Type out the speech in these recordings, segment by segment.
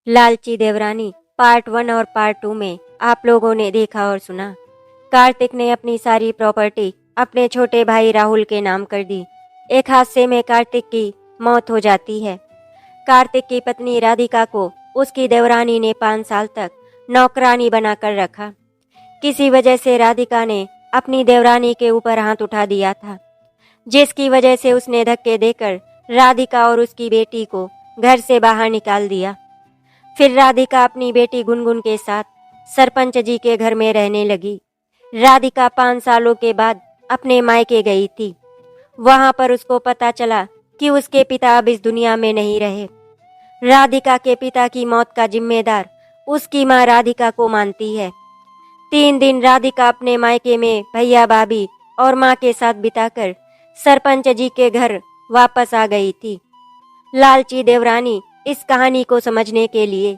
लालची देवरानी पार्ट 1 और पार्ट 2 में आप लोगों ने देखा और सुना। कार्तिक ने अपनी सारी प्रॉपर्टी अपने छोटे भाई राहुल के नाम कर दी। एक हादसे में कार्तिक की मौत हो जाती है। कार्तिक की पत्नी राधिका को उसकी देवरानी ने 5 साल तक नौकरानी बनाकर रखा। किसी वजह से राधिका ने अपनी देवरानी के ऊपर हाथ उठा दिया था, जिसकी वजह से उसने धक्के देकर राधिका और उसकी बेटी को घर से बाहर निकाल दिया। फिर राधिका अपनी बेटी गुनगुन के साथ सरपंच जी के घर में रहने लगी। राधिका 5 सालों के बाद अपने मायके गई थी। वहां पर उसको पता चला कि उसके पिता अब इस दुनिया में नहीं रहे। राधिका के पिता की मौत का जिम्मेदार उसकी माँ राधिका को मानती है। 3 दिन राधिका अपने मायके में भैया भाभी और माँ के साथ बिताकर सरपंच जी के घर वापस आ गई थी। लालची देवरानी इस कहानी को समझने के लिए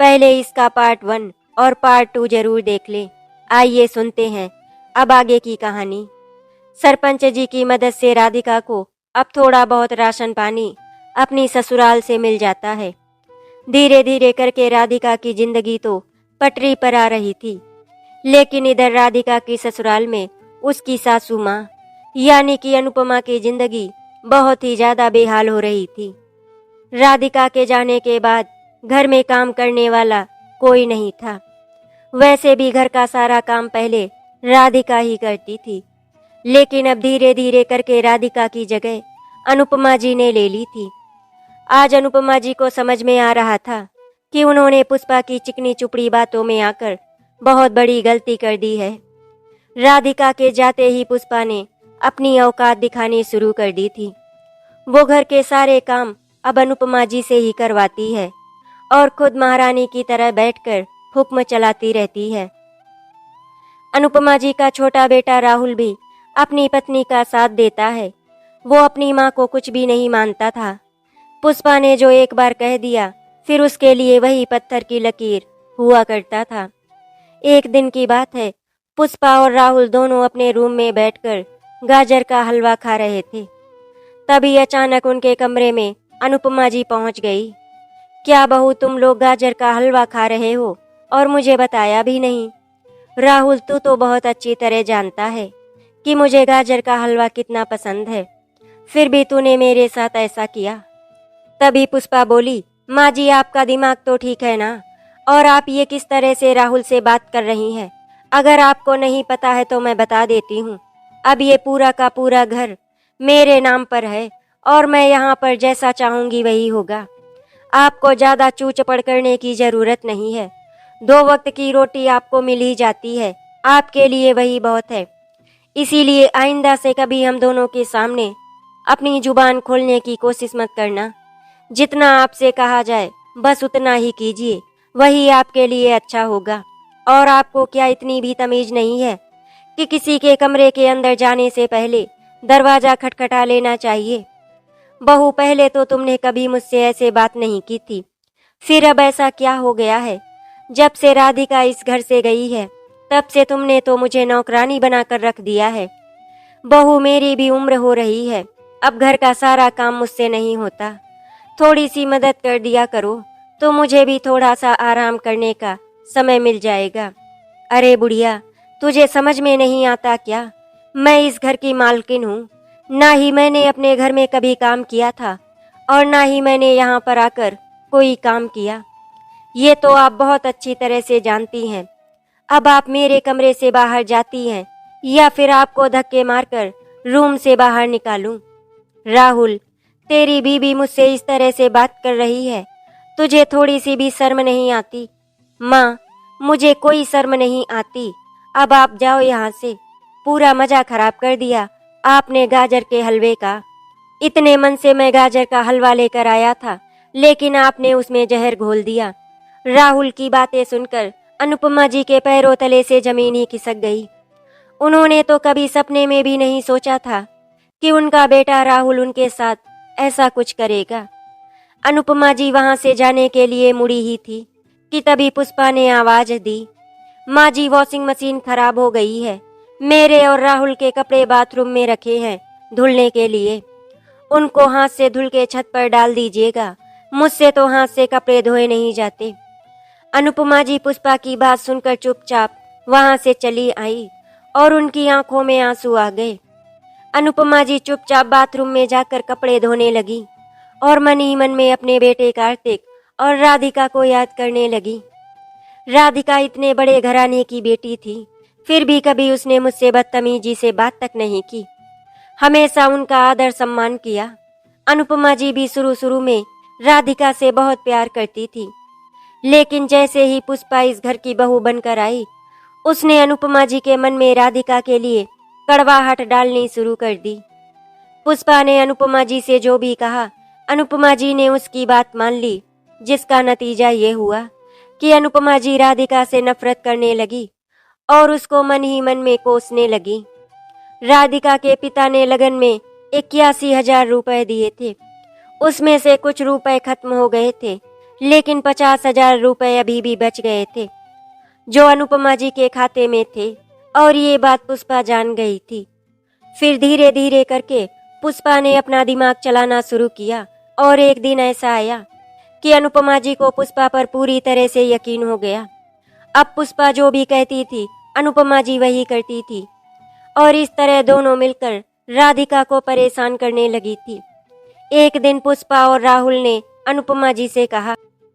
पहले इसका पार्ट 1 और पार्ट 2 जरूर देख ले। आइए सुनते हैं अब आगे की कहानी। सरपंच जी की मदद से राधिका को अब थोड़ा बहुत राशन पानी अपनी ससुराल से मिल जाता है। धीरे धीरे करके राधिका की जिंदगी तो पटरी पर आ रही थी, लेकिन इधर राधिका की ससुराल में उसकी सासू माँ यानी कि अनुपमा की जिंदगी बहुत ही ज्यादा बेहाल हो रही थी। राधिका के जाने के बाद घर में काम करने वाला कोई नहीं था। वैसे भी घर का सारा काम पहले राधिका ही करती थी, लेकिन अब धीरे धीरे करके राधिका की जगह अनुपमा जी ने ले ली थी। आज अनुपमा जी को समझ में आ रहा था कि उन्होंने पुष्पा की चिकनी चुपड़ी बातों में आकर बहुत बड़ी गलती कर दी है। राधिका के जाते ही पुष्पा ने अपनी औकात दिखानी शुरू कर दी थी। वो घर के सारे काम अब अनुपमा जी से ही करवाती है और खुद महारानी की तरह बैठकर हुक्म चलाती रहती है। अनुपमा जी का छोटा बेटा राहुल भी अपनी पत्नी का साथ देता है। वो अपनी माँ को कुछ भी नहीं मानता था। पुष्पा ने जो एक बार कह दिया फिर उसके लिए वही पत्थर की लकीर हुआ करता था। एक दिन की बात है, पुष्पा और राहुल दोनों अपने रूम में बैठकर गाजर का हलवा खा रहे थे। तभी अचानक उनके कमरे में अनुपमा जी पहुंच गई। क्या बहू, तुम लोग गाजर का हलवा खा रहे हो और मुझे बताया भी नहीं? राहुल, तू तो बहुत अच्छी तरह जानता है कि मुझे गाजर का हलवा कितना पसंद है, फिर भी तूने मेरे साथ ऐसा किया। तभी पुष्पा बोली, माँ जी आपका दिमाग तो ठीक है ना, और आप ये किस तरह से राहुल से बात कर रही हैं? अगर आपको नहीं पता है तो मैं बता देती हूँ। अब ये पूरा का पूरा घर मेरे नाम पर है और मैं यहाँ पर जैसा चाहूंगी वही होगा। आपको ज्यादा चूचपड़ करने की जरूरत नहीं है। 2 वक्त की रोटी आपको मिल ही जाती है, आपके लिए वही बहुत है। इसीलिए आइंदा से कभी हम दोनों के सामने अपनी जुबान खोलने की कोशिश मत करना। जितना आपसे कहा जाए बस उतना ही कीजिए, वही आपके लिए अच्छा होगा। और आपको क्या इतनी भी तमीज नहीं है कि किसी के कमरे के अंदर जाने से पहले दरवाजा खटखटा लेना चाहिए? बहू, पहले तो तुमने कभी मुझसे ऐसे बात नहीं की थी, फिर अब ऐसा क्या हो गया है? जब से राधिका इस घर से गई है तब से तुमने तो मुझे नौकरानी बनाकर रख दिया है। बहू, मेरी भी उम्र हो रही है, अब घर का सारा काम मुझसे नहीं होता। थोड़ी सी मदद कर दिया करो तो मुझे भी थोड़ा सा आराम करने का समय मिल जाएगा। अरे बुढ़िया, तुझे समझ में नहीं आता क्या? मैं इस घर की मालकिन हूँ। ना ही मैंने अपने घर में कभी काम किया था और ना ही मैंने यहाँ पर आकर कोई काम किया। ये तो आप बहुत अच्छी तरह से जानती हैं। अब आप मेरे कमरे से बाहर जाती हैं या फिर आपको धक्के मारकर रूम से बाहर निकालूं? राहुल, तेरी बीवी मुझसे इस तरह से बात कर रही है, तुझे थोड़ी सी भी शर्म नहीं आती? माँ, मुझे कोई शर्म नहीं आती। अब आप जाओ यहाँ से। पूरा मजा खराब कर दिया आपने गाजर के हलवे का। इतने मन से मैं गाजर का हलवा लेकर आया था, लेकिन आपने उसमें जहर घोल दिया। राहुल की बातें सुनकर अनुपमा जी के पैरों तले से जमीन ही खिसक गई। उन्होंने तो कभी सपने में भी नहीं सोचा था कि उनका बेटा राहुल उनके साथ ऐसा कुछ करेगा। अनुपमा जी वहां से जाने के लिए मुड़ी ही थी कि तभी पुष्पा ने आवाज दी, माँ जी, वॉशिंग मशीन खराब हो गई है। मेरे और राहुल के कपड़े बाथरूम में रखे हैं धुलने के लिए। उनको हाथ से धुल के छत पर डाल दीजिएगा मुझसे तो हाथ से कपड़े धोए नहीं जाते। अनुपमा जी पुष्पा की बात सुनकर चुपचाप वहां से चली आई और उनकी आंखों में आंसू आ गए। अनुपमा जी चुपचाप बाथरूम में जाकर कपड़े धोने लगी और मन ही मन में अपने बेटे कार्तिक और राधिका को याद करने लगी। राधिका इतने बड़े घराने की बेटी थी, फिर भी कभी उसने मुझसे बदतमीजी से बात तक नहीं की। हमेशा उनका आदर सम्मान किया। अनुपमा जी भी शुरू शुरू में राधिका से बहुत प्यार करती थी, लेकिन जैसे ही पुष्पा इस घर की बहू बनकर आई, उसने अनुपमा जी के मन में राधिका के लिए कड़वाहट डालनी शुरू कर दी। पुष्पा ने अनुपमा जी से जो भी कहा, अनुपमा जी ने उसकी बात मान ली, जिसका नतीजा ये हुआ कि अनुपमा जी राधिका से नफरत करने लगी और उसको मन ही मन में कोसने लगी। राधिका के पिता ने लगन में 81,000 रुपए दिए थे। उसमें से कुछ रुपए खत्म हो गए थे, लेकिन 50,000 रुपए अभी भी बच गए थे, जो अनुपमा जी के खाते में थे, और ये बात पुष्पा जान गई थी। फिर धीरे धीरे करके पुष्पा ने अपना दिमाग चलाना शुरू किया और एक दिन ऐसा आया कि अनुपमा जी को पुष्पा पर पूरी तरह से यकीन हो गया। अब पुष्पा जो भी कहती थी, अनुपमा जी वही करती थी, और इस तरह दोनों मिलकर राधिका को परेशान करने लगी थी। एक दिन पुष्पा और राहुल ने अनुपमा जी से कहा,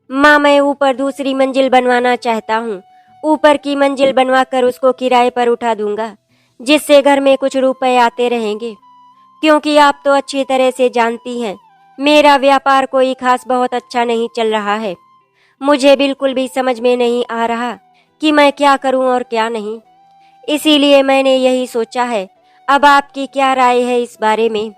माँ, मैं ऊपर दूसरी मंजिल बनवाना चाहता हूँ। ऊपर की मंजिल बनवाकर उसको किराए पर उठा दूंगा, जिससे घर में कुछ रुपए आते रहेंगे। क्योंकि आप तो अच्छी तरह से जानती हैं, मेरा व्यापार कोई खास बहुत अच्छा नहीं चल रहा है। मुझे बिल्कुल भी समझ में नहीं आ रहा कि मैं क्या करूं और क्या नहीं। इसीलिए मैंने यही सोचा है। अब आपकी क्या राय है इस बारे में?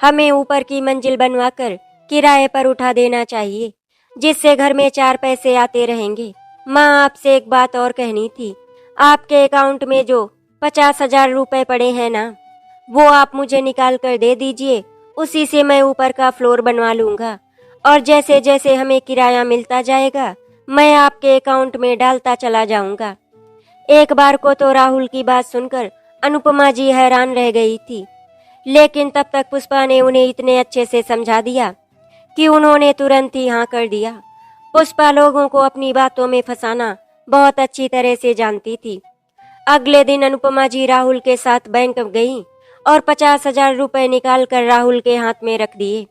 हमें ऊपर की मंजिल बनवाकर किराए पर उठा देना चाहिए, जिससे घर में 4 पैसे आते रहेंगे। माँ, आपसे एक बात और कहनी थी। आपके अकाउंट में जो 50,000 रुपए पड़े हैं ना, वो आप मुझे निकाल कर दे दीजिए। उसी से मैं ऊपर का फ्लोर बनवा लूंगा, और जैसे जैसे हमें किराया मिलता जाएगा, मैं आपके अकाउंट में डालता चला जाऊंगा। एक बार को तो राहुल की बात सुनकर अनुपमा जी हैरान रह गई थी, लेकिन तब तक पुष्पा ने उन्हें इतने अच्छे से समझा दिया कि उन्होंने तुरंत ही हाँ कर दिया। पुष्पा लोगों को अपनी बातों में फंसाना बहुत अच्छी तरह से जानती थी। अगले दिन अनुपमा जी राहुल के साथ बैंक गईं और 50,000 रुपए निकाल कर राहुल के हाथ में रख दिए।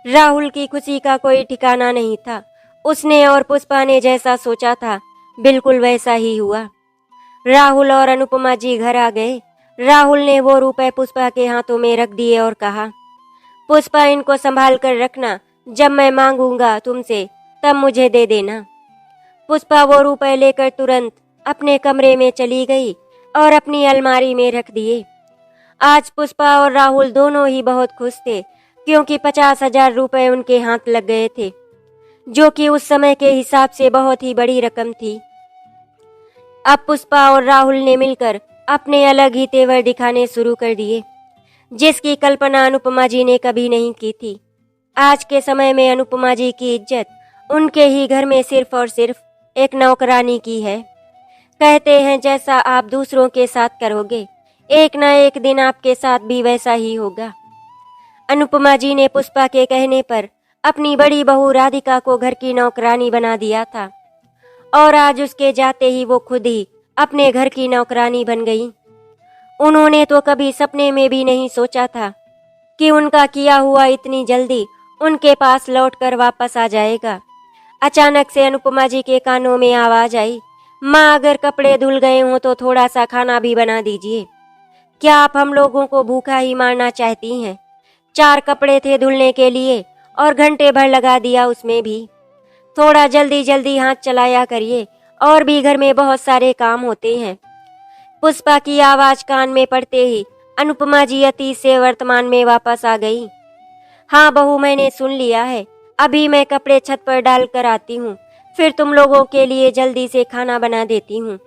राहुल की खुशी का कोई ठिकाना नहीं था। उसने और पुष्पा ने जैसा सोचा था, बिल्कुल वैसा ही हुआ। राहुल और अनुपमा जी घर आ गए। राहुल ने वो रुपए पुष्पा के हाथों में रख दिए और कहा, पुष्पा, इनको संभाल कर रखना। जब मैं मांगूंगा तुमसे, तब मुझे दे देना। पुष्पा वो रुपए लेकर तुरंत अपने कमरे में चली गई और अपनी अलमारी में रख दिए। आज पुष्पा और राहुल दोनों ही बहुत खुश थे, क्योंकि 50,000 रुपए उनके हाथ लग गए थे, जो कि उस समय के हिसाब से बहुत ही बड़ी रकम थी। अब पुष्पा और राहुल ने मिलकर अपने अलग ही तेवर दिखाने शुरू कर दिए, जिसकी कल्पना अनुपमा जी ने कभी नहीं की थी। आज के समय में अनुपमा जी की इज्जत उनके ही घर में सिर्फ और सिर्फ एक नौकरानी की है। कहते हैं, जैसा आप दूसरों के साथ करोगे, एक न एक दिन आपके साथ भी वैसा ही होगा। अनुपमा जी ने पुष्पा के कहने पर अपनी बड़ी बहू राधिका को घर की नौकरानी बना दिया था, और आज उसके जाते ही वो खुद ही अपने घर की नौकरानी बन गई। उन्होंने तो कभी सपने में भी नहीं सोचा था कि उनका किया हुआ इतनी जल्दी उनके पास लौटकर वापस आ जाएगा। अचानक से अनुपमा जी के कानों में आवाज आई, माँ, अगर कपड़े धुल गए हों तो थोड़ा सा खाना भी बना दीजिए। क्या आप हम लोगों को भूखा ही मारना चाहती हैं? 4 कपड़े थे धुलने के लिए और घंटे भर लगा दिया उसमें भी। थोड़ा जल्दी जल्दी हाथ चलाया करिए, और भी घर में बहुत सारे काम होते हैं। पुष्पा की आवाज कान में पड़ते ही अनुपमा जी अतीत से वर्तमान में वापस आ गई। हाँ बहू, मैंने सुन लिया है। अभी मैं कपड़े छत पर डाल कर आती हूँ, फिर तुम लोगों के लिए जल्दी से खाना बना देती हूँ।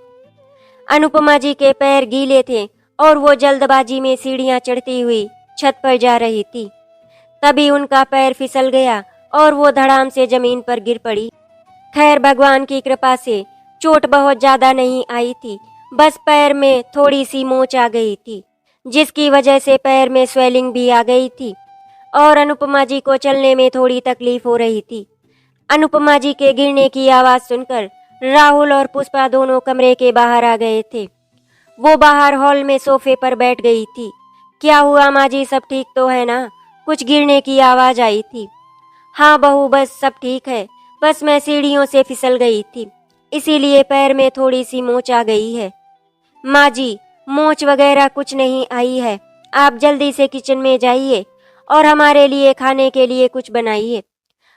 अनुपमा जी के पैर गीले थे और वो जल्दबाजी में सीढ़ियाँ चढ़ती हुई छत पर जा रही थी। तभी उनका पैर फिसल गया और वो धड़ाम से जमीन पर गिर पड़ी। खैर, भगवान की कृपा से चोट बहुत ज्यादा नहीं आई थी, बस पैर में थोड़ी सी मोच आ गई थी, जिसकी वजह से पैर में स्वेलिंग भी आ गई थी और अनुपमा जी को चलने में थोड़ी तकलीफ हो रही थी। अनुपमा जी के गिरने की आवाज सुनकर राहुल और पुष्पा दोनों कमरे के बाहर आ गए थे। वो बाहर हॉल में सोफे पर बैठ गई थी। क्या हुआ माँ जी, सब ठीक तो है ना? कुछ गिरने की आवाज आई थी। हाँ बहू, बस सब ठीक है, बस मैं सीढ़ियों से फिसल गई थी, इसीलिए पैर में थोड़ी सी मोच आ गई है। माँ जी, मोच वगैरह कुछ नहीं आई है, आप जल्दी से किचन में जाइए और हमारे लिए खाने के लिए कुछ बनाइए।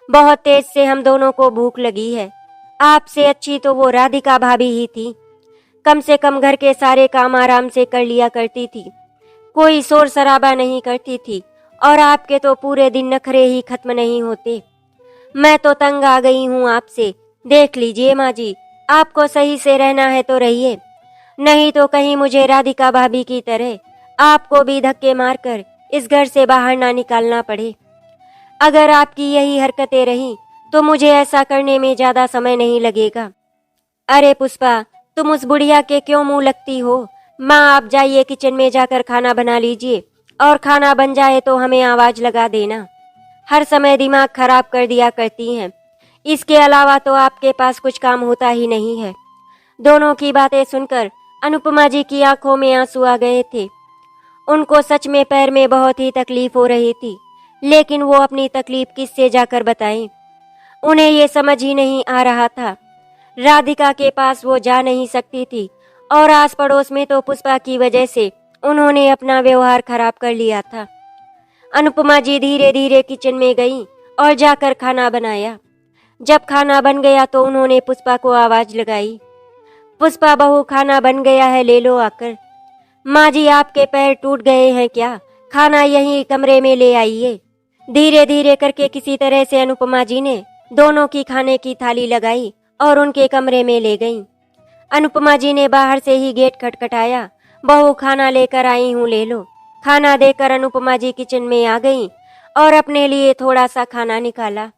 बहुत तेज से हम दोनों को भूख लगी है। आपसे अच्छी तो वो राधिका भाभी ही थी, कम से कम घर के सारे काम आराम से कर लिया करती थी, कोई शोर शराबा नहीं करती थी, और आपके तो पूरे दिन नखरे ही खत्म नहीं होते। मैं तो तंग आ गई हूँ आपसे। देख लीजिए माँ जी, आपको सही से रहना है तो रहिए, नहीं तो कहीं मुझे राधिका भाभी की तरह आपको भी धक्के मारकर इस घर से बाहर ना निकालना पड़े। अगर आपकी यही हरकतें रहीं तो मुझे ऐसा करने में ज्यादा समय नहीं लगेगा। अरे पुष्पा, तुम उस बुढ़िया के क्यों मुंह लगती हो? माँ, आप जाइए किचन में जाकर खाना बना लीजिए, और खाना बन जाए तो हमें आवाज लगा देना। हर समय दिमाग खराब कर दिया करती हैं। इसके अलावा तो आपके पास कुछ काम होता ही नहीं है। दोनों की बातें सुनकर अनुपमा जी की आंखों में आंसू आ गए थे। उनको सच में पैर में बहुत ही तकलीफ हो रही थी, लेकिन वो अपनी तकलीफ किससे जाकर बताएं? उन्हें ये समझ ही नहीं आ रहा था। राधिका के पास वो जा नहीं सकती थी, और आस पड़ोस में तो पुष्पा की वजह से उन्होंने अपना व्यवहार खराब कर लिया था। अनुपमा जी धीरे धीरे किचन में गईं और जाकर खाना बनाया। जब खाना बन गया तो उन्होंने पुष्पा को आवाज लगाई, पुष्पा बहू, खाना बन गया है, ले लो आकर। माँ जी, आपके पैर टूट गए हैं क्या? खाना यहीं कमरे में ले आइए। धीरे धीरे करके किसी तरह से अनुपमा जी ने दोनों की खाने की थाली लगाई और उनके कमरे में ले गईं। अनुपमा जी ने बाहर से ही गेट खटखटाया, बहू खाना लेकर आई हूँ, ले लो। खाना देकर अनुपमा जी किचन में आ गईं और अपने लिए थोड़ा सा खाना निकाला।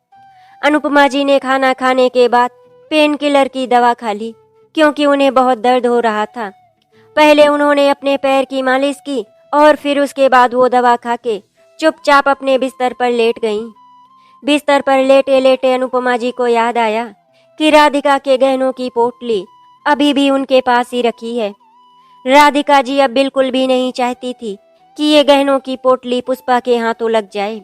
अनुपमा जी ने खाना खाने के बाद पेन किलर की दवा खा ली, क्योंकि उन्हें बहुत दर्द हो रहा था। पहले उन्होंने अपने पैर की मालिश की और फिर उसके बाद वो दवा खा के चुपचाप अपने बिस्तर पर लेट गईं। बिस्तर पर लेटे लेटे अनुपमा जी को याद आया कि राधिका के गहनों की पोटली अभी भी उनके पास ही रखी है। राधिका जी अब बिल्कुल भी नहीं चाहती थी कि ये गहनों की पोटली पुष्पा के हाथों लग जाए,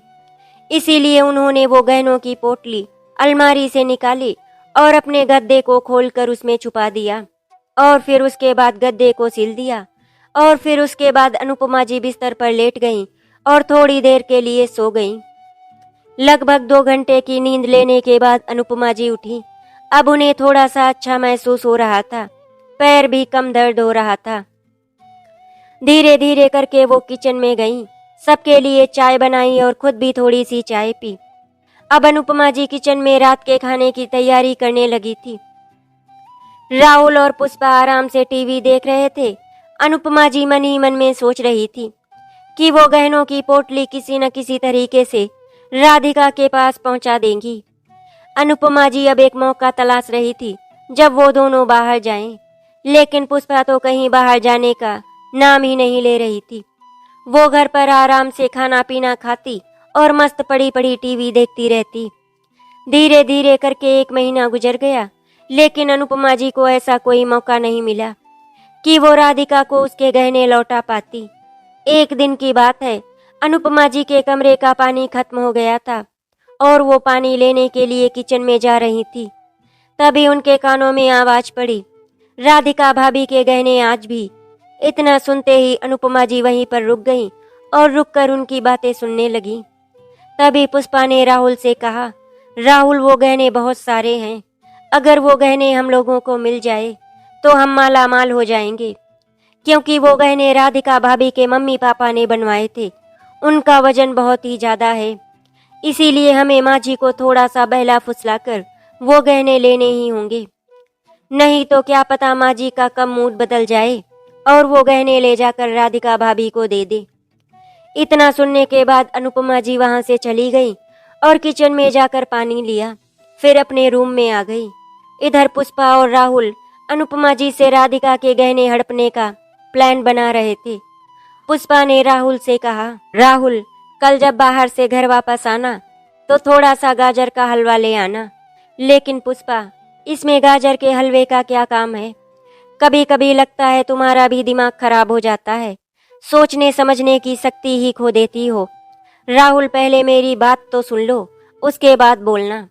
इसीलिए उन्होंने वो गहनों की पोटली अलमारी से निकाली और अपने गद्दे को खोलकर उसमें छुपा दिया, और फिर उसके बाद गद्दे को सिल दिया, और फिर उसके बाद अनुपमा जी बिस्तर पर लेट गईं और थोड़ी देर के लिए सो गईं। लगभग 2 घंटे की नींद लेने के बाद अनुपमा जी उठी। अब उन्हें थोड़ा सा अच्छा महसूस हो रहा था, पैर भी कम दर्द हो रहा था। धीरे धीरे करके वो किचन में गईं, सबके लिए चाय बनाई और खुद भी थोड़ी सी चाय पी। अब अनुपमा जी किचन में रात के खाने की तैयारी करने लगी थी। राहुल और पुष्पा आराम से टीवी देख रहे थे। अनुपमा जी मन ही मन में सोच रही थी कि वो गहनों की पोटली किसी न किसी तरीके से राधिका के पास पहुंचा देंगी। अनुपमा जी अब एक मौका तलाश रही थी जब वो दोनों बाहर जाएं, लेकिन पुष्पा तो कहीं बाहर जाने का नाम ही नहीं ले रही थी। वो घर पर आराम से खाना पीना खाती और मस्त पड़ी पड़ी टीवी देखती रहती। धीरे धीरे करके 1 महीना गुजर गया, लेकिन अनुपमा जी को ऐसा कोई मौका नहीं मिला कि वो राधिका को उसके गहने लौटा पाती। एक दिन की बात है, अनुपमा जी के कमरे का पानी खत्म हो गया था और वो पानी लेने के लिए किचन में जा रही थी। तभी उनके कानों में आवाज पड़ी, राधिका भाभी के गहने आज भी। इतना सुनते ही अनुपमा जी वहीं पर रुक गईं और रुककर उनकी बातें सुनने लगी। तभी पुष्पा ने राहुल से कहा, राहुल, वो गहने बहुत सारे हैं, अगर वो गहने हम लोगों को मिल जाए तो हम माला माल हो जाएंगे, क्योंकि वो गहने राधिका भाभी के मम्मी पापा ने बनवाए थे। उनका वजन बहुत ही ज्यादा है, इसीलिए हमें माँ जी को थोड़ा सा बहला फुसलाकर वो गहने लेने ही होंगे, नहीं तो क्या पता माँ जी का कब मूड बदल जाए और वो गहने ले जाकर राधिका भाभी को दे दे। इतना सुनने के बाद अनुपमा जी वहां से चली गई और किचन में जाकर पानी लिया, फिर अपने रूम में आ गई। इधर पुष्पा और राहुल अनुपमा जी से राधिका के गहने हड़पने का प्लान बना रहे थे। पुष्पा ने राहुल से कहा, राहुल, कल जब बाहर से घर वापस आना तो थोड़ा सा गाजर का हलवा ले आना। लेकिन पुष्पा, इसमें गाजर के हलवे का क्या काम है? कभी कभी लगता है तुम्हारा भी दिमाग खराब हो जाता है, सोचने समझने की शक्ति ही खो देती हो। राहुल, पहले मेरी बात तो सुन लो, उसके बाद बोलना।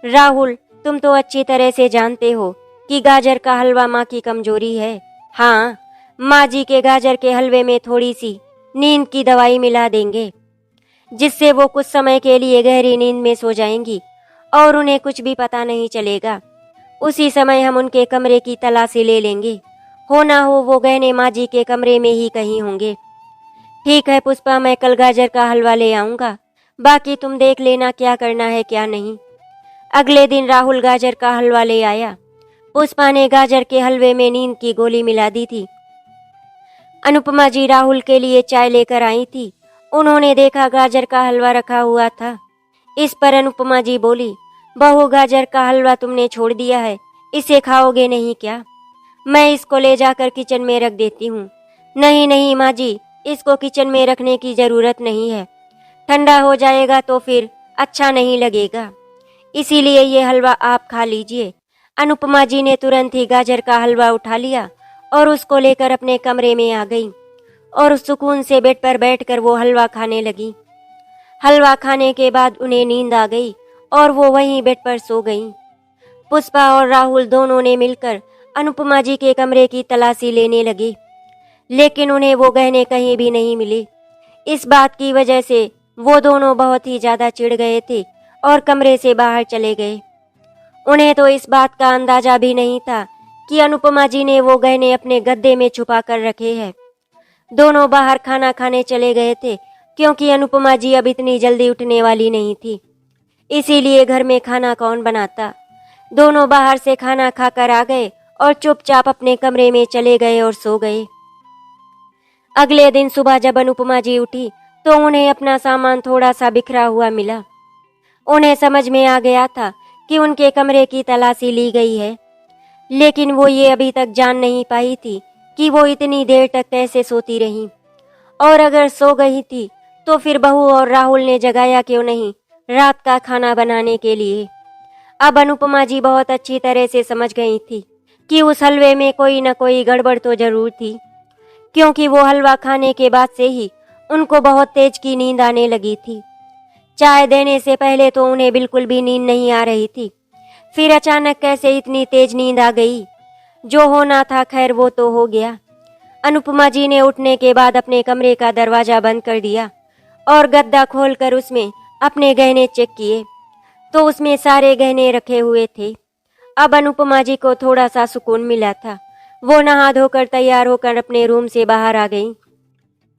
राहुल, तुम तो अच्छी तरह से जानते हो कि गाजर का हलवा माँ की कमजोरी है। हाँ, माँ जी के गाजर के हलवे में थोड़ी सी नींद की दवाई मिला देंगे, जिससे वो कुछ समय के लिए गहरी नींद में सो जाएंगी और उन्हें कुछ भी पता नहीं चलेगा। उसी समय हम उनके कमरे की तलाशी ले लेंगे। हो ना हो वो गहने माँ जी के कमरे में ही कहीं होंगे। ठीक है पुष्पा, मैं कल गाजर का हलवा ले आऊंगा, बाकी तुम देख लेना क्या करना है क्या नहीं। अगले दिन राहुल गाजर का हलवा ले आया। पुष्पा ने गाजर के हलवे में नींद की गोली मिला दी थी। अनुपमा जी राहुल के लिए चाय लेकर आई थी। उन्होंने देखा गाजर का हलवा रखा हुआ था। इस पर अनुपमा जी बोली, बहू, गाजर का हलवा तुमने छोड़ दिया है, इसे खाओगे नहीं क्या? मैं इसको ले जाकर किचन में रख देती हूँ। नहीं नहीं माँ जी, इसको किचन में रखने की जरूरत नहीं है, ठंडा हो जाएगा तो फिर अच्छा नहीं लगेगा, इसीलिए ये हलवा आप खा लीजिए। अनुपमा जी ने तुरंत ही गाजर का हलवा उठा लिया और उसको लेकर अपने कमरे में आ गई और सुकून से बेड पर बैठकर वो हलवा खाने लगी। हलवा खाने के बाद उन्हें नींद आ गई और वो वहीं बेड पर सो गईं। पुष्पा और राहुल दोनों ने मिलकर अनुपमा जी के कमरे की तलाशी लेने लगे, लेकिन उन्हें वो गहने कहीं भी नहीं मिले। इस बात की वजह से वो दोनों बहुत ही ज्यादा चिढ़ गए थे और कमरे से बाहर चले गए। उन्हें तो इस बात का अंदाजा भी नहीं था कि अनुपमा जी ने वो गहने अपने गद्दे में छुपा कर रखे हैं। दोनों बाहर खाना खाने चले गए थे, क्योंकि अनुपमा जी अब इतनी जल्दी उठने वाली नहीं थी, इसीलिए घर में खाना कौन बनाता। दोनों बाहर से खाना खाकर आ गए और चुपचाप अपने कमरे में चले गए और सो गए। अगले दिन सुबह जब अनुपमा जी उठी तो उन्हें अपना सामान थोड़ा सा बिखरा हुआ मिला। उन्हें समझ में आ गया था कि उनके कमरे की तलाशी ली गई है, लेकिन वो ये अभी तक जान नहीं पाई थी कि वो इतनी देर तक कैसे सोती रहीं, और अगर सो गई थी तो फिर बहू और राहुल ने जगाया क्यों नहीं रात का खाना बनाने के लिए। अब अनुपमा जी बहुत अच्छी तरह से समझ गई थी कि उस हलवे में कोई न कोई गड़बड़ तो जरूर थी, क्योंकि वो हलवा खाने के बाद से ही उनको बहुत तेज की नींद आने लगी थी। चाय देने से पहले तो उन्हें बिल्कुल भी नींद नहीं आ रही थी, फिर अचानक कैसे इतनी तेज नींद आ गई। जो होना था खैर वो तो हो गया। अनुपमा जी ने उठने के बाद अपने कमरे का दरवाजा बंद कर दिया और गद्दा खोलकर उसमें अपने गहने चेक किए तो उसमें सारे गहने रखे हुए थे। अब अनुपमा जी को थोड़ा सा सुकून मिला था। वो नहा धोकर तैयार होकर अपने रूम से बाहर आ गई।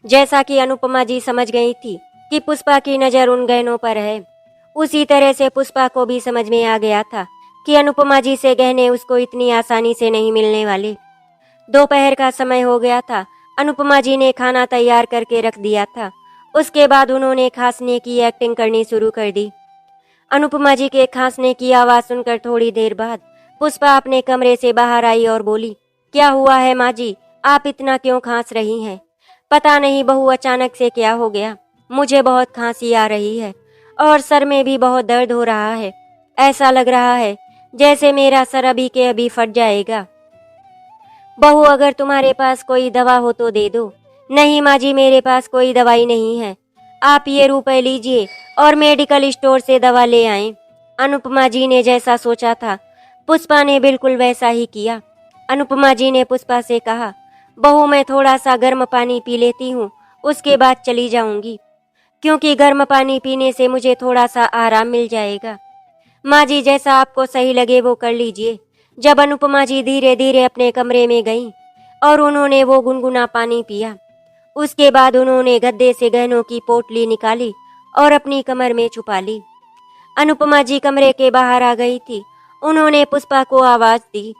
जैसा कि अनुपमा जी समझ गई थी कि पुष्पा की नज़र उन गहनों पर है, उसी तरह से पुष्पा को भी समझ में आ गया था कि अनुपमा जी से गहने उसको इतनी आसानी से नहीं मिलने वाले। दोपहर का समय हो गया था। अनुपमा जी ने खाना तैयार करके रख दिया था। उसके बाद उन्होंने खांसने की एक्टिंग करनी शुरू कर दी। अनुपमा जी के खांसने की आवाज़ सुनकर थोड़ी देर बाद पुष्पा अपने कमरे से बाहर आई और बोली, क्या हुआ है माँ जी, आप इतना क्यों खांस रही हैं? पता नहीं बहू, अचानक से क्या हो गया, मुझे बहुत खांसी आ रही है और सर में भी बहुत दर्द हो रहा है। ऐसा लग रहा है जैसे मेरा सर अभी के अभी फट जाएगा। बहू, अगर तुम्हारे पास कोई दवा हो तो दे दो। नहीं माँ जी, मेरे पास कोई दवाई नहीं है, आप ये रुपए लीजिए और मेडिकल स्टोर से दवा ले आएं। अनुपमा जी ने जैसा सोचा था पुष्पा ने बिल्कुल वैसा ही किया। अनुपमा जी ने पुष्पा से कहा, बहू मैं थोड़ा सा गर्म पानी पी लेती हूँ, उसके बाद चली जाऊंगी, क्योंकि गर्म पानी पीने से मुझे थोड़ा सा आराम मिल जाएगा। माँ जी, जैसा आपको सही लगे वो कर लीजिए। जब अनुपमा जी धीरे धीरे अपने कमरे में गईं और उन्होंने वो गुनगुना पानी पिया, उसके बाद उन्होंने गद्दे से गहनों की पोटली निकाली और अपनी कमर में छुपा ली। अनुपमा जी कमरे के बाहर आ गई थी। उन्होंने पुष्पा को आवाज दी,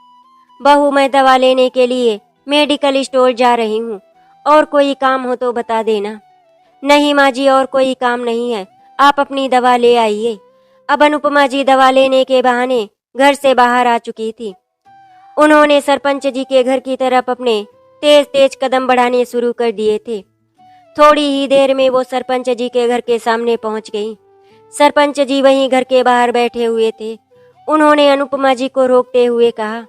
बहू मैं दवा लेने के लिए मेडिकल स्टोर जा रही हूँ, और कोई काम हो तो बता देना। नहीं माँ जी, और कोई काम नहीं है, आप अपनी दवा ले आइए। अब अनुपमा जी दवा लेने के बहाने घर से बाहर आ चुकी थी। उन्होंने सरपंच जी के घर की तरफ अपने तेज तेज कदम बढ़ाने शुरू कर दिए थे। थोड़ी ही देर में वो सरपंच जी के घर के सामने पहुंच गई। सरपंच जी वहीं घर के बाहर बैठे हुए थे। उन्होंने अनुपमा जी को रोकते हुए कहा,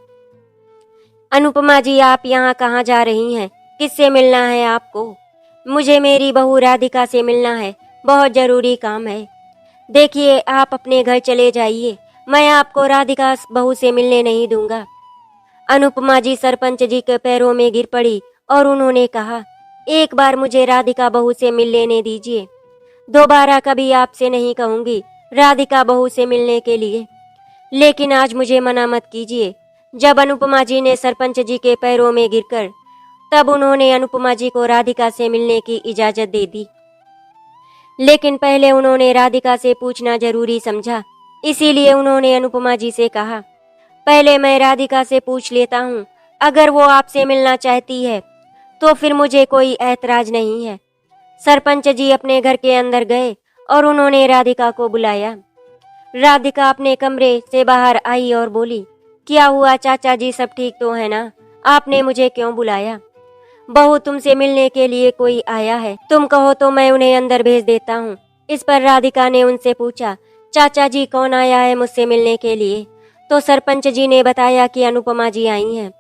अनुपमा जी, आप यहाँ कहाँ जा रही हैं? किससे मिलना है आपको? मुझे मेरी बहू राधिका से मिलना है, बहुत जरूरी काम है। देखिए, आप अपने घर चले जाइए, मैं आपको राधिका बहू से मिलने नहीं दूंगा। अनुपमा जी सरपंच जी के पैरों में गिर पड़ी और उन्होंने कहा, एक बार मुझे राधिका बहू से मिल लेने दीजिए, दोबारा कभी आपसे नहीं कहूंगी राधिका बहू से मिलने के लिए, लेकिन आज मुझे मना मत कीजिए। जब अनुपमा जी ने सरपंच जी के पैरों में गिरकर तब उन्होंने अनुपमा जी को राधिका से मिलने की इजाजत दे दी, लेकिन पहले उन्होंने राधिका से पूछना जरूरी समझा। इसीलिए उन्होंने अनुपमा जी से कहा, पहले मैं राधिका से पूछ लेता हूँ, अगर वो आपसे मिलना चाहती है तो फिर मुझे कोई ऐतराज नहीं है। सरपंच जी अपने घर के अंदर गए और उन्होंने राधिका को बुलाया। राधिका अपने कमरे से बाहर आई और बोली, क्या हुआ चाचा जी, सब ठीक तो है ना? आपने मुझे क्यों बुलाया? बहू, तुमसे मिलने के लिए कोई आया है, तुम कहो तो मैं उन्हें अंदर भेज देता हूँ। इस पर राधिका ने उनसे पूछा, चाचा जी कौन आया है मुझसे मिलने के लिए? तो सरपंच जी ने बताया कि अनुपमा जी आई हैं,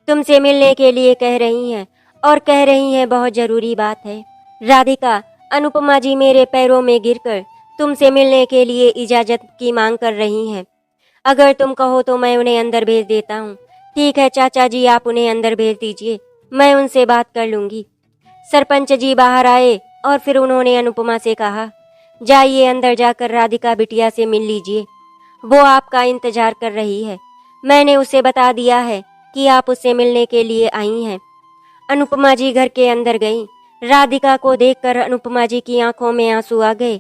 तुमसे मिलने के लिए कह रही हैं और कह रही हैं बहुत जरूरी बात है। राधिका, अनुपमा जी मेरे पैरों में गिरकर तुमसे मिलने के लिए इजाजत की मांग कर रही हैं। अगर तुम कहो तो मैं उन्हें अंदर भेज देता हूँ। ठीक है चाचा जी, आप उन्हें अंदर भेज दीजिए, मैं उनसे बात कर लूंगी। सरपंच जी बाहर आए और फिर उन्होंने अनुपमा से कहा, जाइए अंदर जाकर राधिका बिटिया से मिल लीजिए, वो आपका इंतजार कर रही है। मैंने उसे बता दिया है कि आप उससे मिलने के लिए आई हैं। अनुपमा जी घर के अंदर गईं। राधिका को देखकर अनुपमा जी की आंखों में आंसू आ गए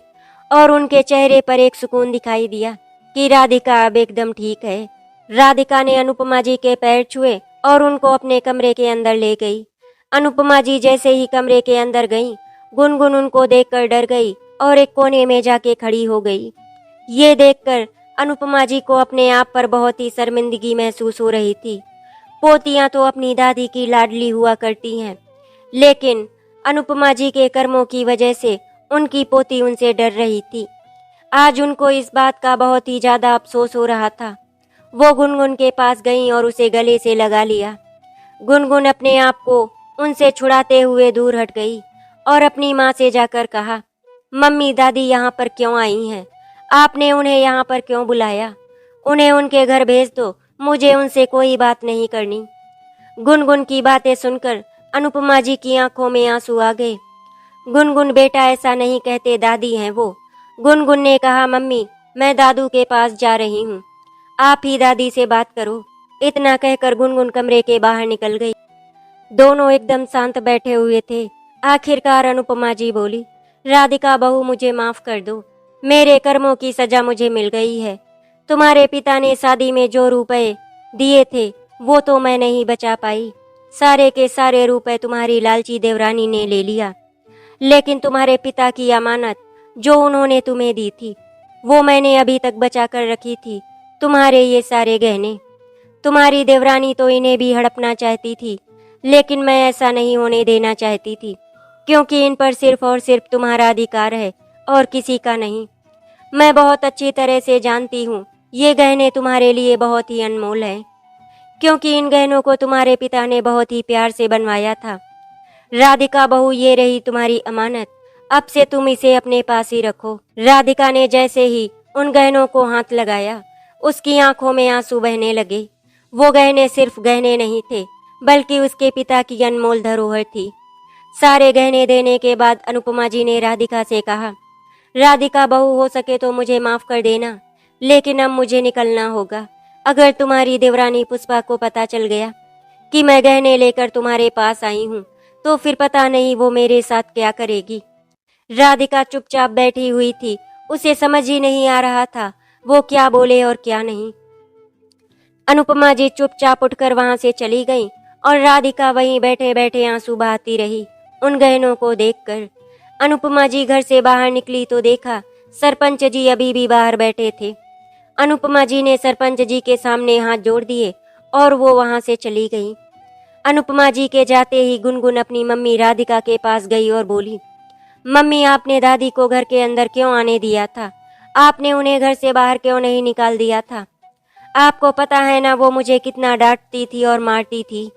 और उनके चेहरे पर एक सुकून दिखाई दिया कि राधिका अब एकदम ठीक है। राधिका ने अनुपमा जी के पैर छुए और उनको अपने कमरे के अंदर ले गई। अनुपमा जी जैसे ही कमरे के अंदर गईं, गुनगुन उनको देखकर डर गई और एक कोने में जाके खड़ी हो गई। ये देखकर अनुपमा जी को अपने आप पर बहुत ही शर्मिंदगी महसूस हो रही थी। पोतियां तो अपनी दादी की लाडली हुआ करती हैं, लेकिन अनुपमा जी के कर्मों की वजह से उनकी पोती उनसे डर रही थी। आज उनको इस बात का बहुत ही ज्यादा अफसोस हो रहा था। वो गुनगुन के पास गई और उसे गले से लगा लिया। गुनगुन अपने आप को उनसे छुड़ाते हुए दूर हट गई और अपनी माँ से जाकर कहा, मम्मी, दादी यहाँ पर क्यों आई हैं? आपने उन्हें यहाँ पर क्यों बुलाया? उन्हें उनके घर भेज दो, मुझे उनसे कोई बात नहीं करनी। गुनगुन की बातें सुनकर अनुपमा जी की आंखों में आंसू आ गए। गुनगुन, बेटा ऐसा नहीं कहते, दादी हैं वो। गुनगुन ने कहा, मम्मी, मैं दादू के पास जा रही हूँ, आप ही दादी से बात करो। इतना कहकर गुनगुन कमरे के बाहर निकल गई। दोनों एकदम शांत बैठे हुए थे। आखिरकार अनुपमा जी बोली, राधिका बहू, मुझे माफ कर दो, मेरे कर्मों की सजा मुझे मिल गई है। तुम्हारे पिता ने शादी में जो रुपए दिए थे वो तो मैं नहीं बचा पाई, सारे के सारे रुपए तुम्हारी लालची देवरानी ने ले लिया, लेकिन तुम्हारे पिता की अमानत जो उन्होंने तुम्हें दी थी वो मैंने अभी तक बचा कर रखी थी। तुम्हारे ये सारे गहने, तुम्हारी देवरानी तो इन्हें भी हड़पना चाहती थी, लेकिन मैं ऐसा नहीं होने देना चाहती थी, क्योंकि इन पर सिर्फ और सिर्फ तुम्हारा अधिकार है और किसी का नहीं। मैं बहुत अच्छी तरह से जानती हूँ ये गहने तुम्हारे लिए बहुत ही अनमोल हैं, क्योंकि इन गहनों को तुम्हारे पिता ने बहुत ही प्यार से बनवाया था। राधिका बहू, ये रही तुम्हारी अमानत, अब से तुम इसे अपने पास ही रखो। राधिका ने जैसे ही उन गहनों को हाथ लगाया, उसकी आंखों में आंसू बहने लगे। वो गहने सिर्फ गहने नहीं थे, बल्कि उसके पिता की अनमोल धरोहर थी। सारे गहने देने के बाद अनुपमा जी ने राधिका से कहा, राधिका बहू, हो सके तो मुझे माफ कर देना, लेकिन अब मुझे निकलना होगा। अगर तुम्हारी देवरानी पुष्पा को पता चल गया कि मैं गहने लेकर तुम्हारे पास आई हूँ, तो फिर पता नहीं वो मेरे साथ क्या करेगी। राधिका चुपचाप बैठी हुई थी, उसे समझ ही नहीं आ रहा था वो क्या बोले और क्या नहीं। अनुपमा जी चुपचाप उठकर वहां से चली गईं और राधिका वहीं बैठे बैठे आंसू बहाती रही उन गहनों को देखकर। अनुपमा जी घर से बाहर निकली तो देखा सरपंच जी अभी भी बाहर बैठे थे। अनुपमा जी ने सरपंच जी के सामने हाथ जोड़ दिए और वो वहां से चली गई। अनुपमा जी के जाते ही गुनगुन अपनी मम्मी राधिका के पास गई और बोली, मम्मी, आपने दादी को घर के अंदर क्यों आने दिया था? आपने उन्हें घर से बाहर क्यों नहीं निकाल दिया था? आपको पता है ना वो मुझे कितना डांटती थी और मारती थी।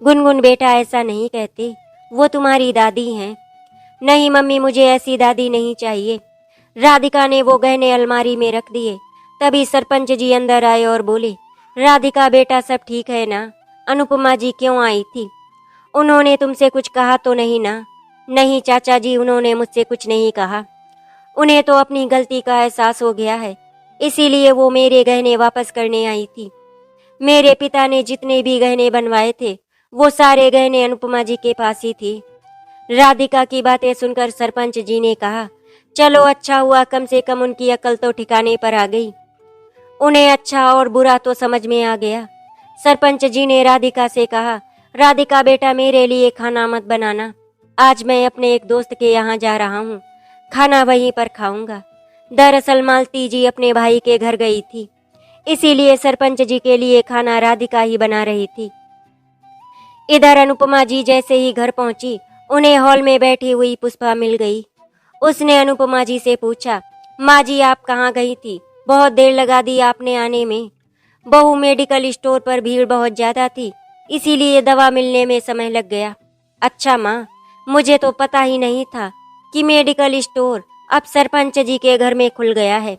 गुनगुन बेटा, ऐसा नहीं कहते, वो तुम्हारी दादी हैं। नहीं मम्मी, मुझे ऐसी दादी नहीं चाहिए। राधिका ने वो गहने अलमारी में रख दिए। तभी सरपंच जी अंदर आए और बोले, राधिका बेटा, सब ठीक है ना? अनुपमा जी क्यों आई थी? उन्होंने तुमसे कुछ कहा तो नहीं ना? नहीं चाचा जी, उन्होंने मुझसे कुछ नहीं कहा। उन्हें तो अपनी गलती का एहसास हो गया है, इसीलिए वो मेरे गहने वापस करने आई थी। मेरे पिता ने जितने भी गहने बनवाए थे वो सारे गहने अनुपमा जी के पास ही थी। राधिका की बातें सुनकर सरपंच जी ने कहा, चलो अच्छा हुआ, कम से कम उनकी अकल तो ठिकाने पर आ गई। उन्हें अच्छा और बुरा तो समझ में आ गया। सरपंच जी ने राधिका से कहा, राधिका बेटा, मेरे लिए खाना मत बनाना। आज मैं अपने एक दोस्त के यहाँ जा रहा हूँ, खाना वहीं पर खाऊंगा। दरअसल मालती जी अपने भाई के घर गई थी, इसीलिए सरपंच जी के लिए खाना राधिका ही बना रही थी। इधर अनुपमा जी जैसे ही घर पहुंची, उन्हें हॉल में बैठी हुई पुष्पा मिल गई। उसने अनुपमा जी से पूछा, माँ जी आप कहाँ गई थी? बहुत देर लगा दी आपने आने में। बहू, मेडिकल स्टोर पर भीड़ बहुत ज्यादा थी, इसीलिए दवा मिलने में समय लग गया। अच्छा माँ, मुझे तो पता ही नहीं था कि मेडिकल स्टोर अब सरपंच जी के घर में खुल गया है।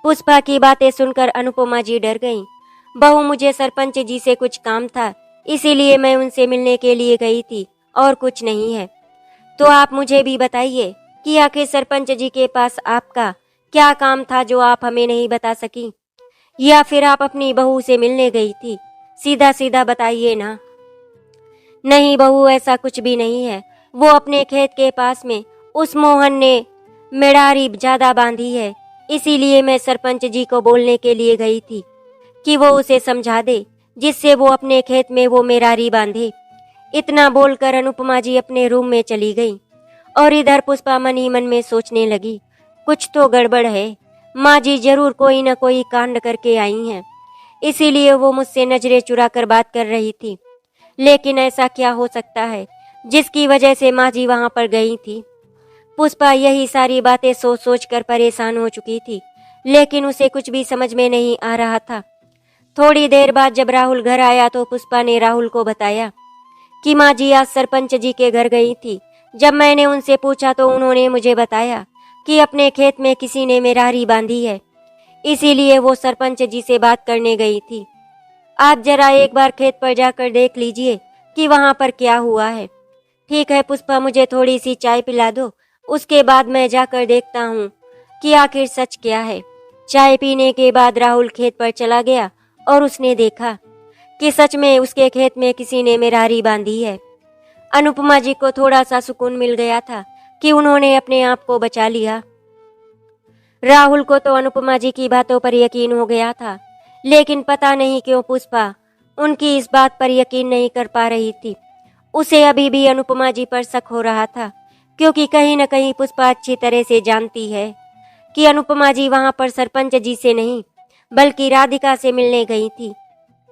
पुष्पा की बातें सुनकर अनुपमा जी डर गईं। बहू, मुझे सरपंच जी से कुछ काम था, इसीलिए मैं उनसे मिलने के लिए गई थी, और कुछ नहीं है। तो आप मुझे भी बताइए कि आखिर सरपंच जी के पास आपका क्या काम था जो आप हमें नहीं बता सकी? या फिर आप अपनी बहू से मिलने गई थी? सीधा सीधा बताइए ना। नहीं बहू, ऐसा कुछ भी नहीं है। वो अपने खेत के पास में उस मोहन ने मेड़ारी ज्यादा बांधी है, इसीलिए मैं सरपंच जी को बोलने के लिए गई थी कि वो उसे समझा दे, जिससे वो अपने खेत में वो मेरारी बांधे। इतना बोलकर अनुपमा जी अपने रूम में चली गई और इधर पुष्पा मन ही मन में सोचने लगी, कुछ तो गड़बड़ है। माँ जी जरूर कोई न कोई कांड करके आई हैं, इसीलिए वो मुझसे नजरें चुरा कर बात कर रही थी। लेकिन ऐसा क्या हो सकता है जिसकी वजह से माँ जी वहां पर गई थी? पुष्पा यही सारी बातें सोच सोच कर परेशान हो चुकी थी, लेकिन उसे कुछ भी समझ में नहीं आ रहा था। थोड़ी देर बाद जब राहुल घर आया तो पुष्पा ने राहुल को बताया कि माँ जी आज सरपंच जी के घर गई थी। जब मैंने उनसे पूछा तो उन्होंने मुझे बताया कि अपने खेत में किसी ने मेरारी बांधी है, इसीलिए वो सरपंच जी से बात करने गई थी। आप जरा एक बार खेत पर जाकर देख लीजिए कि वहां पर क्या हुआ है। ठीक है पुष्पा, मुझे थोड़ी सी चाय पिला दो, उसके बाद मैं जाकर देखता हूँ कि आखिर सच क्या है। चाय पीने के बाद राहुल खेत पर चला गया और उसने देखा कि सच में उसके खेत में किसी ने मेरारी बांधी है। अनुपमा जी को थोड़ा सा सुकून मिल गया था कि उन्होंने अपने आप को बचा लिया। राहुल को तो अनुपमा जी की बातों पर यकीन हो गया था, लेकिन पता नहीं क्यों पुष्पा उनकी इस बात पर यकीन नहीं कर पा रही थी। उसे अभी भी अनुपमा जी पर शक हो रहा था, क्योंकि कहीं न कहीं पुष्पा अच्छी तरह से जानती है कि अनुपमा जी वहां पर सरपंच जी से नहीं बल्कि राधिका से मिलने गई थी,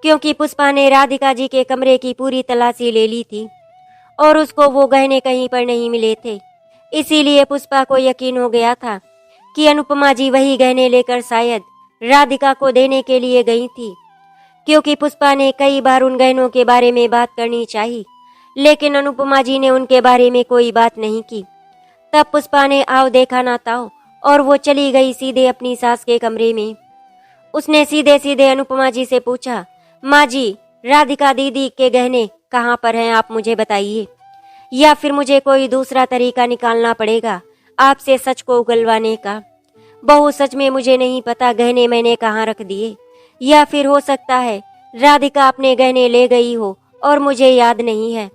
क्योंकि पुष्पा ने राधिका जी के कमरे की पूरी तलाशी ले ली थी और उसको वो गहने कहीं पर नहीं मिले थे। इसीलिए पुष्पा को यकीन हो गया था कि अनुपमा जी वही गहने लेकर शायद राधिका को देने के लिए गई थी, क्योंकि पुष्पा ने कई बार उन गहनों के बारे में बात करनी चाहिए, लेकिन अनुपमा जी ने उनके बारे में कोई बात नहीं की। तब पुष्पा ने आओ देखा ना ताओ और वो चली गई सीधे अपनी सास के कमरे में। उसने सीधे सीधे अनुपमा जी से पूछा, माँ जी, राधिका दीदी के गहने कहाँ पर हैं, आप मुझे बताइए, या फिर मुझे कोई दूसरा तरीका निकालना पड़ेगा आपसे सच को उगलवाने का। बहू, सच में मुझे नहीं पता गहने मैंने कहाँ रख दिए, या फिर हो सकता है राधिका अपने गहने ले गई हो और मुझे याद नहीं है।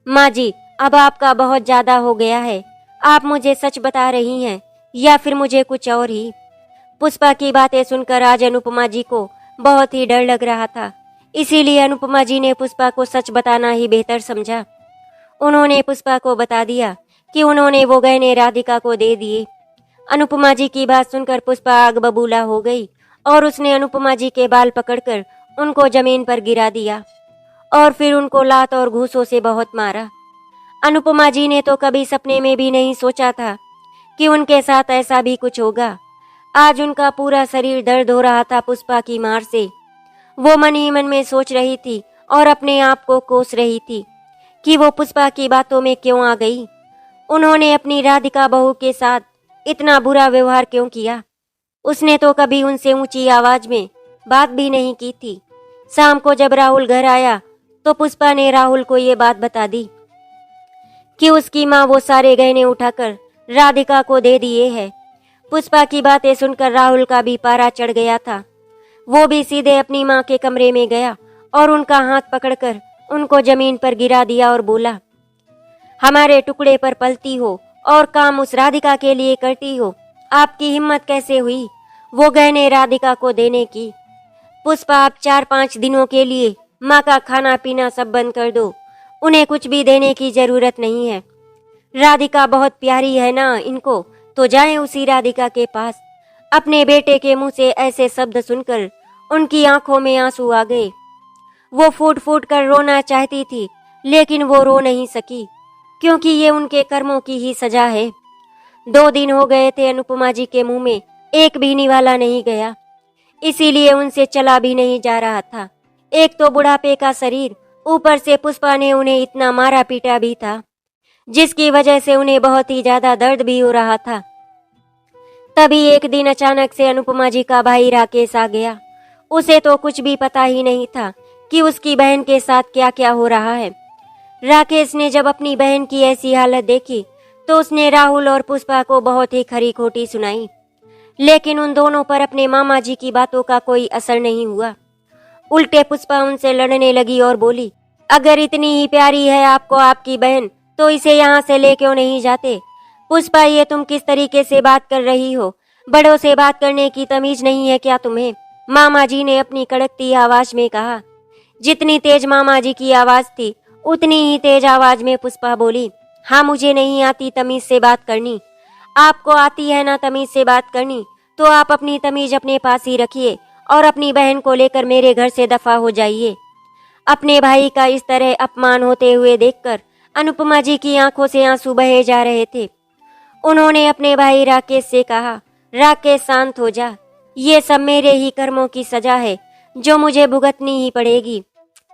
माँ जी, अब आपका बहुत ज्यादा हो गया है, आप मुझे सच बता रही हैं या फिर मुझे कुछ और ही? पुष्पा की बातें सुनकर आज अनुपमा जी को बहुत ही डर लग रहा था, इसीलिए अनुपमा जी ने पुष्पा को सच बताना ही बेहतर समझा। उन्होंने पुष्पा को बता दिया कि उन्होंने वो गहने राधिका को दे दिए। अनुपमा जी की बात सुनकर पुष्पा आग बबूला हो गई और उसने अनुपमा जी के बाल पकड़कर उनको जमीन पर गिरा दिया और फिर उनको लात और घूंसों से बहुत मारा। अनुपमा जी ने तो कभी सपने में भी नहीं सोचा था कि उनके साथ ऐसा भी कुछ होगा। आज उनका पूरा शरीर दर्द हो रहा था पुष्पा की मार से। वो मन ही मन में सोच रही थी और अपने आप को कोस रही थी कि वो पुष्पा की बातों में क्यों आ गई। उन्होंने अपनी राधिका बहू के साथ इतना बुरा व्यवहार क्यों किया। उसने तो कभी उनसे ऊंची आवाज में बात भी नहीं की थी। शाम को जब राहुल घर आया तो पुष्पा ने राहुल को ये बात बता दी कि उसकी माँ वो सारे गहने उठाकर राधिका को दे दिए है। पुष्पा की बातें सुनकर राहुल का भी पारा चढ़ गया था। वो भी सीधे अपनी माँ के कमरे में गया और उनका हाथ पकड़कर उनको जमीन पर गिरा दिया और बोला, हमारे टुकड़े पर पलती हो और काम उस राधिका के लिए करती हो। आपकी हिम्मत कैसे हुई वो गहने राधिका को देने की। पुष्पा, आप 4-5 दिनों के लिए माँ का खाना पीना सब बंद कर दो। उन्हें कुछ भी देने की जरूरत नहीं है। राधिका बहुत प्यारी है ना इनको, तो जाएं उसी राधिका के पास। अपने बेटे के मुंह से ऐसे शब्द सुनकर उनकी आंखों में आंसू आ गए। वो फूट फूट कर रोना चाहती थी, लेकिन वो रो नहीं सकी क्योंकि ये उनके कर्मों की ही सजा है। 2 दिन हो गए थे अनुपमा जी के मुंह में एक भी निवाला नहीं गया, इसीलिए उनसे चला भी नहीं जा रहा था। एक तो बुढ़ापे का शरीर, ऊपर से पुष्पा ने उन्हें इतना मारा पीटा भी था, जिसकी वजह से उन्हें बहुत ही ज्यादा दर्द भी हो रहा था। तभी एक दिन अचानक से अनुपमा जी का भाई राकेश आ गया। उसे तो कुछ भी पता ही नहीं था कि उसकी बहन के साथ क्या क्या हो रहा है। राकेश ने जब अपनी बहन की ऐसी हालत देखी तो उसने राहुल और पुष्पा को बहुत ही खरी खोटी सुनाई, लेकिन उन दोनों पर अपने मामा जी की बातों का कोई असर नहीं हुआ। उल्टे पुष्पा उनसे लड़ने लगी और बोली, अगर इतनी ही प्यारी है आपको आपकी बहन तो इसे यहाँ से ले क्यों नहीं जाते। पुष्पा, ये तुम किस तरीके से बात कर रही हो? बड़ों से बात करने की तमीज नहीं है क्या तुम्हें? मामा जी ने अपनी कड़कती आवाज में कहा। जितनी तेज मामा जी की आवाज थी उतनी ही तेज आवाज में पुष्पा बोली, हाँ, मुझे नहीं आती तमीज से बात करनी। आपको आती है ना तमीज से बात करनी, तो आप अपनी तमीज अपने पास ही रखिए और अपनी बहन को लेकर मेरे घर से दफा हो जाइए। अपने भाई का इस तरह अपमान होते हुए देखकर अनुपमा जी की आंखों से आंसू बहे जा रहे थे। उन्होंने अपने भाई राकेश से कहा, राकेश, शांत हो जा। ये सब मेरे ही कर्मों की सजा है जो मुझे भुगतनी ही पड़ेगी।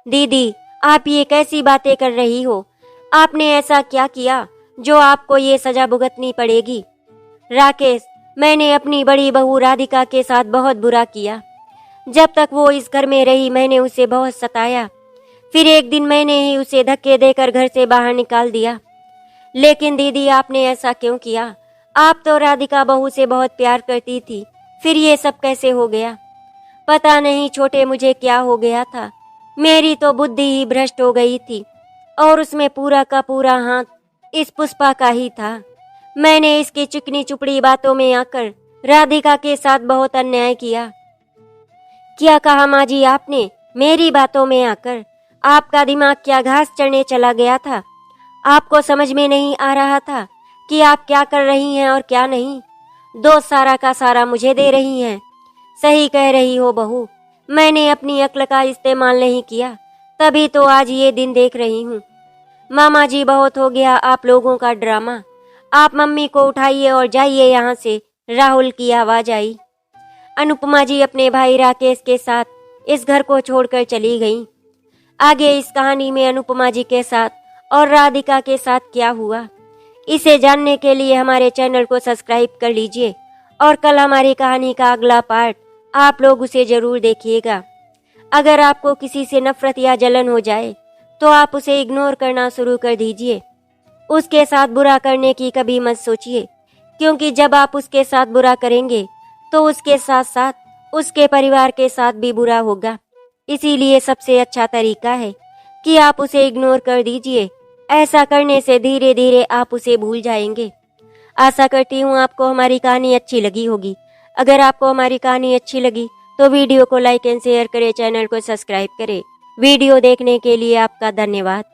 दीदी, आप ये कैसी बातें कर रही हो? आपने ऐसा क्या किया जो आपको ये सजा भुगतनी पड़ेगी? राकेश, मैंने अपनी बड़ी बहू राधिका के साथ बहुत बुरा किया। जब तक वो इस घर में रही मैंने उसे बहुत सताया। फिर एक दिन मैंने ही उसे धक्के देकर घर से बाहर निकाल दिया। लेकिन दीदी, आपने ऐसा क्यों किया? आप तो राधिका बहू से बहुत प्यार करती थी, फिर ये सब कैसे हो गया? पता नहीं छोटे मुझे क्या हो गया था। मेरी तो बुद्धि ही भ्रष्ट हो गई थी और उसमें पूरा का पूरा हाथ इस पुष्पा का ही था। मैंने इसकी चिकनी चुपड़ी बातों में आकर राधिका के साथ बहुत अन्याय किया। क्या कहा माँ जी आपने? मेरी बातों में आकर? आपका दिमाग क्या घास चढ़ने चला गया था? आपको समझ में नहीं आ रहा था कि आप क्या कर रही हैं और क्या नहीं? दोष सारा का सारा मुझे दे रही हैं। सही कह रही हो बहू, मैंने अपनी अक्ल का इस्तेमाल नहीं किया, तभी तो आज ये दिन देख रही हूँ। मामा जी, बहुत हो गया आप लोगों का ड्रामा। आप मम्मी को उठाइए और जाइए यहाँ से। राहुल की आवाज आई। अनुपमा जी अपने भाई राकेश के साथ इस घर को छोड़कर चली गईं। आगे इस कहानी में अनुपमा जी के साथ और राधिका के साथ क्या हुआ, इसे जानने के लिए हमारे चैनल को सब्सक्राइब कर लीजिए और कल हमारी कहानी का अगला पार्ट आप लोग उसे जरूर देखिएगा। अगर आपको किसी से नफरत या जलन हो जाए तो आप उसे इग्नोर करना शुरू कर दीजिए। उसके साथ बुरा करने की कभी मत सोचिए, क्योंकि जब आप उसके साथ बुरा करेंगे तो उसके साथ साथ उसके परिवार के साथ भी बुरा होगा। इसीलिए सबसे अच्छा तरीका है कि आप उसे इग्नोर कर दीजिए। ऐसा करने से धीरे धीरे आप उसे भूल जाएंगे। आशा करती हूँ आपको हमारी कहानी अच्छी लगी होगी। अगर आपको हमारी कहानी अच्छी लगी तो वीडियो को लाइक एंड शेयर करें, चैनल को सब्सक्राइब करें। वीडियो देखने के लिए आपका धन्यवाद।